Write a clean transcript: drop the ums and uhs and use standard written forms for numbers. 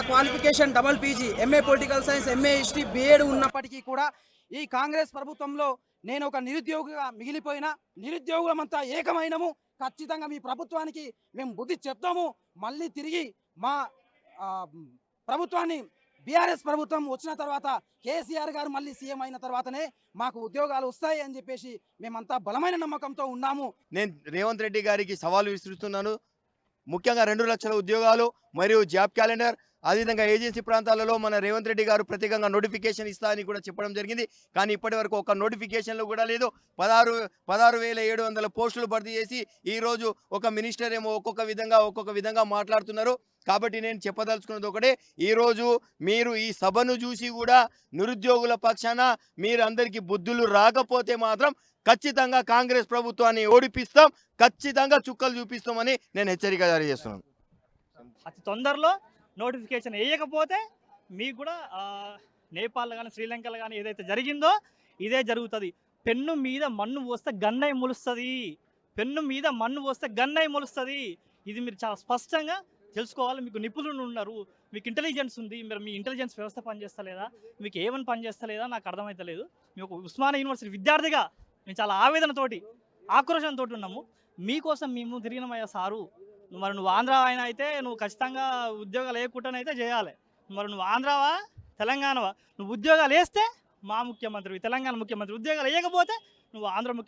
Qualification double PG, MA political science, MA history, B Ed ఉన్నప్పటికీ కూడా ఈ కాంగ్రెస్ ప్రభుత్వంలో నేను ఒక నిరుద్యోగిగా మిగిలిపోయిన నిరుద్యోగులమంతా ఏకమైనము. ఖచ్చితంగా మీ ప్రభుత్వానికి మేము బుద్ధి చెప్తాము. మళ్ళీ తిరిగి మా ప్రభుత్వాన్ని బీఆర్ఎస్ ప్రభుత్వం వచ్చిన తర్వాత కేసీఆర్ గారు మళ్ళీ సీఎం అయిన తర్వాతనే మాకు ఉద్యోగాలు వస్తాయి అని చెప్పేసి మేమంతా బలమైన నమ్మకంతో ఉన్నాము. నేను రేవంత్ రెడ్డి గారికి సవాలు విసురుతున్నాను. ముఖ్యంగా 2 లక్షల ఉద్యోగాలు మరియు జాబ్ క్యాలెండర్, అదేవిధంగా ఏజెన్సీ ప్రాంతాలలో మన రేవంత్ రెడ్డి గారు ప్రత్యేకంగా నోటిఫికేషన్ ఇస్తా అని కూడా చెప్పడం జరిగింది. కానీ ఇప్పటి వరకు ఒక నోటిఫికేషన్లో కూడా లేదు. 16,700 పోస్టులు భర్తీ చేసి ఈరోజు ఒక మినిస్టర్ ఏమో ఒక్కొక్క విధంగా మాట్లాడుతున్నారు. కాబట్టి నేను చెప్పదలుచుకున్నది ఒకటే, ఈరోజు మీరు ఈ సభను చూసి కూడా నిరుద్యోగుల పక్షాన మీరందరికీ బుద్ధులు రాకపోతే మాత్రం ఖచ్చితంగా కాంగ్రెస్ ప్రభుత్వాన్ని ఓడిపిస్తాం, ఖచ్చితంగా చుక్కలు చూపిస్తామని నేను హెచ్చరిక జారీ చేస్తున్నాను. అతి తొందరలో నోటిఫికేషన్ వేయకపోతే మీకు కూడా నేపాల్ కానీ శ్రీలంకలో కానీ ఏదైతే జరిగిందో ఇదే జరుగుతుంది. పెన్ను మీద మన్ను పోస్తే గన్నై మొలుస్తుంది, పెన్ను మీద మన్ను పోస్తే గన్నై మొలుస్తుంది. ఇది మీరు చాలా స్పష్టంగా తెలుసుకోవాలి. మీకు నిపుణులు ఉన్నారు, మీకు ఇంటెలిజెన్స్ ఉంది. మీరు మీ ఇంటెలిజెన్స్ వ్యవస్థ పనిచేస్తలేదా, మీకు ఏమని పనిచేస్తలేదా నాకు అర్థమవుతలేదు. మీకు ఉస్మానియా యూనివర్సిటీ విద్యార్థిగా మేము చాలా ఆవేదనతోటి ఆక్రోషంతో ఉన్నాము. మీకోసం మేము తిరిగినమయ్యా సారు. మరి నువ్వు ఆంధ్ర ఆయన అయితే నువ్వు ఖచ్చితంగా ఉద్యోగాలు వేయకుండానైతే చేయాలి. మరి నువ్వు ఆంధ్రావా తెలంగాణవా? నువ్వు ఉద్యోగాలు వేస్తే మా ముఖ్యమంత్రి, తెలంగాణ ముఖ్యమంత్రి, ఉద్యోగాలు వేయకపోతే నువ్వు ఆంధ్ర ముఖ్యమంత్రి.